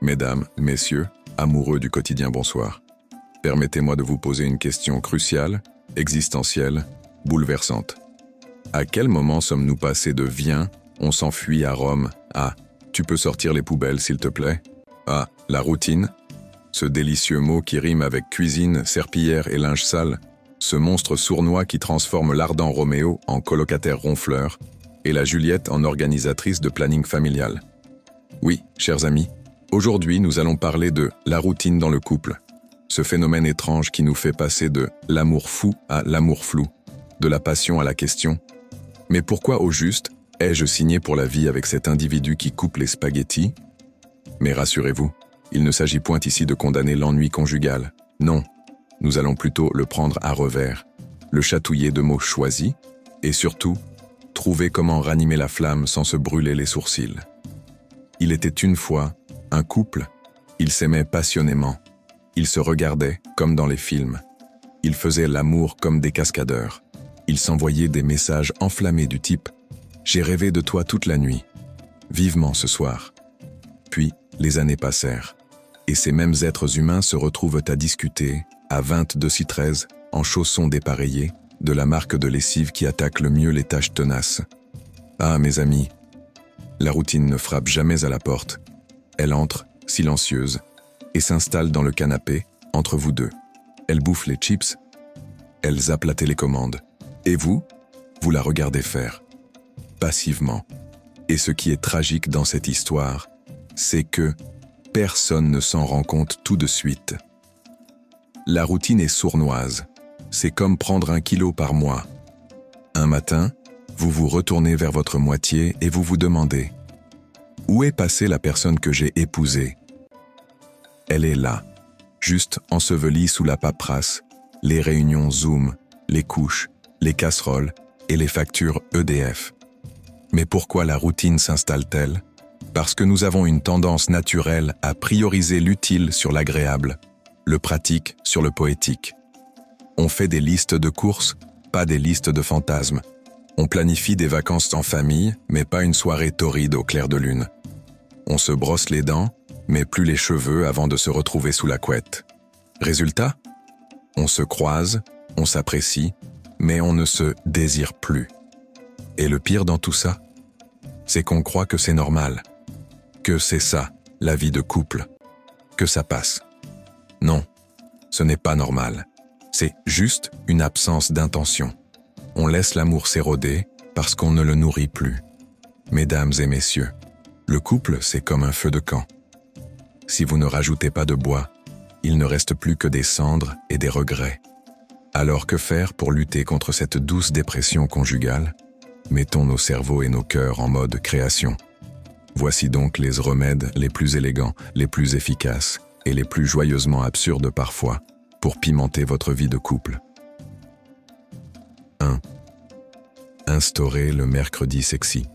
Mesdames, messieurs, amoureux du quotidien, bonsoir. Permettez-moi de vous poser une question cruciale, existentielle, bouleversante. À quel moment sommes-nous passés de viens, on s'enfuit à Rome, à tu peux sortir les poubelles s'il te plaît, à la routine? Ce délicieux mot qui rime avec cuisine, serpillière et linge sale, ce monstre sournois qui transforme l'ardent Roméo en colocataire ronfleur et la Juliette en organisatrice de planning familial. Oui, chers amis, aujourd'hui nous allons parler de la routine dans le couple, ce phénomène étrange qui nous fait passer de l'amour fou à l'amour flou, de la passion à la question. Mais pourquoi au juste ai-je signé pour la vie avec cet individu qui coupe les spaghettis? Mais rassurez-vous, il ne s'agit point ici de condamner l'ennui conjugal. Non, nous allons plutôt le prendre à revers, le chatouiller de mots choisis, et surtout, trouver comment ranimer la flamme sans se brûler les sourcils. Il était une fois un couple, ils s'aimaient passionnément, ils se regardaient comme dans les films, ils faisaient l'amour comme des cascadeurs, ils s'envoyaient des messages enflammés du type « J'ai rêvé de toi toute la nuit, vivement ce soir ». Puis, les années passèrent, et ces mêmes êtres humains se retrouvent à discuter, à 22-13, en chaussons dépareillés, de la marque de lessive qui attaque le mieux les tâches tenaces. Ah, mes amis, la routine ne frappe jamais à la porte. Elle entre, silencieuse, et s'installe dans le canapé, entre vous deux. Elle bouffe les chips, elle zappe la télécommande. Et vous la regardez faire, passivement. Et ce qui est tragique dans cette histoire, c'est que personne ne s'en rend compte tout de suite. La routine est sournoise. C'est comme prendre 1 kilo par mois. Un matin, vous vous retournez vers votre moitié et vous vous demandez « Où est passée la personne que j'ai épousée ?» Elle est là, juste ensevelie sous la paperasse, les réunions Zoom, les couches, les casseroles et les factures EDF. Mais pourquoi la routine s'installe-t-elle? Parce que nous avons une tendance naturelle à prioriser l'utile sur l'agréable, le pratique sur le poétique. On fait des listes de courses, pas des listes de fantasmes. On planifie des vacances en famille, mais pas une soirée torride au clair de lune. On se brosse les dents, mais plus les cheveux avant de se retrouver sous la couette. Résultat? On se croise, on s'apprécie, mais on ne se désire plus. Et le pire dans tout ça, c'est qu'on croit que c'est normal, que c'est ça, la vie de couple, que ça passe. Non, ce n'est pas normal. C'est juste une absence d'intention. On laisse l'amour s'éroder parce qu'on ne le nourrit plus. Mesdames et messieurs, le couple, c'est comme un feu de camp. Si vous ne rajoutez pas de bois, il ne reste plus que des cendres et des regrets. Alors que faire pour lutter contre cette douce dépression conjugale? Mettons nos cerveaux et nos cœurs en mode création. Voici donc les remèdes les plus élégants, les plus efficaces et les plus joyeusement absurdes parfois pour pimenter votre vie de couple. 1. Instaurez le mercredi sexy,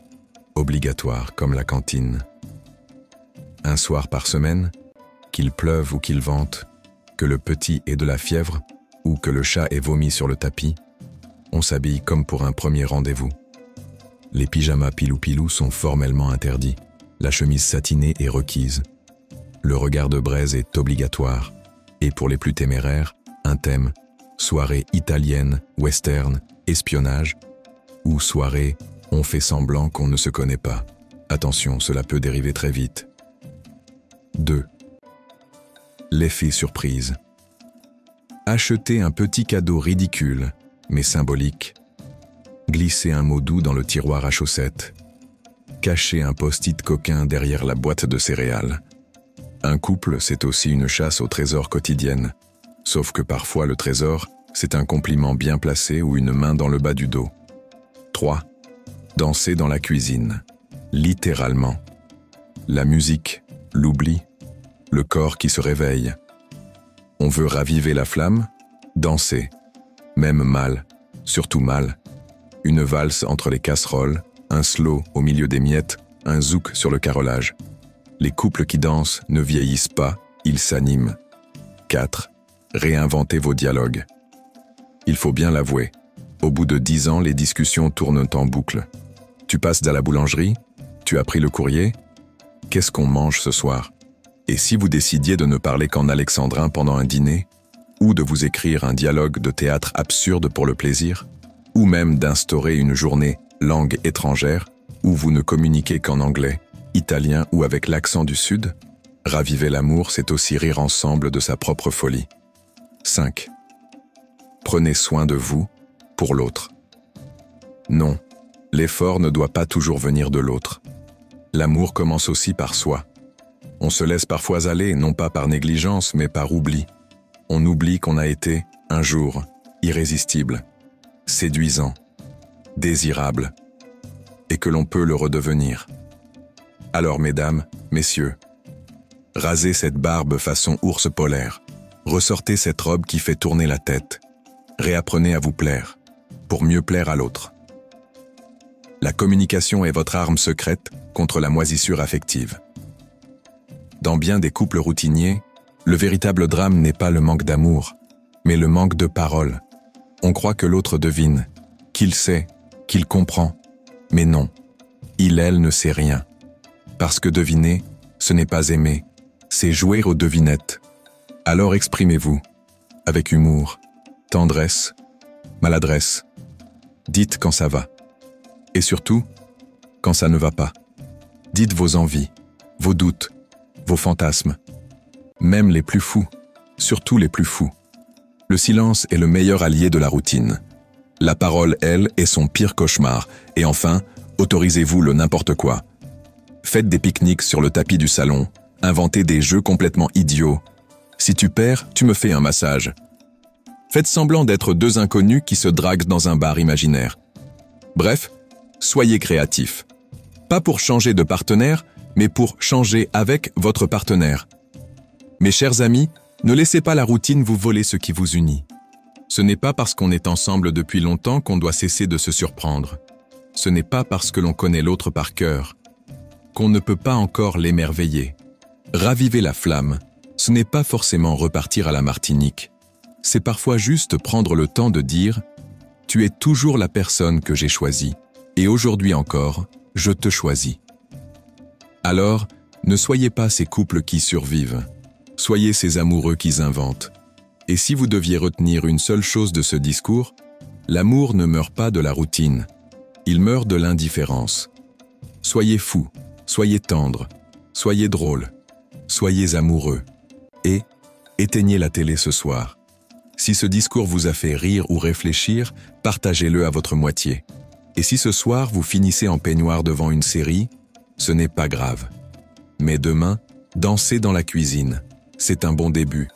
obligatoire comme la cantine. Un soir par semaine, qu'il pleuve ou qu'il vente, que le petit ait de la fièvre ou que le chat ait vomi sur le tapis, on s'habille comme pour un premier rendez-vous. Les pyjamas pilou-pilou sont formellement interdits, la chemise satinée est requise. Le regard de braise est obligatoire, et pour les plus téméraires, un thème, soirée italienne, western, espionnage, ou soirée, on fait semblant qu'on ne se connaît pas. Attention, cela peut dériver très vite. 2. L'effet surprise. Achetez un petit cadeau ridicule, mais symbolique. Glissez un mot doux dans le tiroir à chaussettes. Cachez un post-it coquin derrière la boîte de céréales. Un couple, c'est aussi une chasse au trésor quotidienne. Sauf que parfois le trésor, c'est un compliment bien placé ou une main dans le bas du dos. 3. Danser dans la cuisine. Littéralement. La musique, l'oubli, le corps qui se réveille. On veut raviver la flamme? Danser. Même mal, surtout mal. Une valse entre les casseroles, un slow au milieu des miettes, un zouk sur le carrelage. Les couples qui dansent ne vieillissent pas, ils s'animent. 4. Réinventez vos dialogues. Il faut bien l'avouer, au bout de 10 ans, les discussions tournent en boucle. Tu passes à la boulangerie? Tu as pris le courrier? Qu'est-ce qu'on mange ce soir? Et si vous décidiez de ne parler qu'en alexandrin pendant un dîner, ou de vous écrire un dialogue de théâtre absurde pour le plaisir, ou même d'instaurer une journée langue étrangère, où vous ne communiquez qu'en anglais, italien ou avec l'accent du Sud, raviver l'amour, c'est aussi rire ensemble de sa propre folie. 5. Prenez soin de vous, pour l'autre. Non, l'effort ne doit pas toujours venir de l'autre. L'amour commence aussi par soi. On se laisse parfois aller, non pas par négligence, mais par oubli. On oublie qu'on a été, un jour, irrésistible, séduisant, désirable, et que l'on peut le redevenir. Alors, mesdames, messieurs, rasez cette barbe façon ours polaire, ressortez cette robe qui fait tourner la tête, réapprenez à vous plaire, pour mieux plaire à l'autre. La communication est votre arme secrète contre la moisissure affective. Dans bien des couples routiniers, le véritable drame n'est pas le manque d'amour, mais le manque de paroles. On croit que l'autre devine, qu'il sait, qu'il comprend. Mais non, elle ne sait rien. Parce que deviner, ce n'est pas aimer, c'est jouer aux devinettes. Alors exprimez-vous, avec humour, tendresse, maladresse. Dites quand ça va. Et surtout, quand ça ne va pas. Dites vos envies, vos doutes, vos fantasmes. Même les plus fous, surtout les plus fous. Le silence est le meilleur allié de la routine. La parole, elle, est son pire cauchemar. Et enfin, autorisez-vous le n'importe quoi. Faites des pique-niques sur le tapis du salon, inventez des jeux complètement idiots. Si tu perds, tu me fais un massage. Faites semblant d'être deux inconnus qui se draguent dans un bar imaginaire. Bref, soyez créatifs. Pas pour changer de partenaire, mais pour changer avec votre partenaire. Mes chers amis, ne laissez pas la routine vous voler ce qui vous unit. Ce n'est pas parce qu'on est ensemble depuis longtemps qu'on doit cesser de se surprendre. Ce n'est pas parce que l'on connaît l'autre par cœur qu'on ne peut pas encore l'émerveiller. Raviver la flamme, ce n'est pas forcément repartir à la Martinique. C'est parfois juste prendre le temps de dire « Tu es toujours la personne que j'ai choisie, et aujourd'hui encore, je te choisis ». Alors, ne soyez pas ces couples qui survivent. Soyez ces amoureux qui inventent. Et si vous deviez retenir une seule chose de ce discours, l'amour ne meurt pas de la routine. Il meurt de l'indifférence. Soyez fous, soyez tendres, soyez drôles, soyez amoureux. Et éteignez la télé ce soir. Si ce discours vous a fait rire ou réfléchir, partagez-le à votre moitié. Et si ce soir vous finissez en peignoir devant une série, ce n'est pas grave. Mais demain, dansez dans la cuisine. C'est un bon début.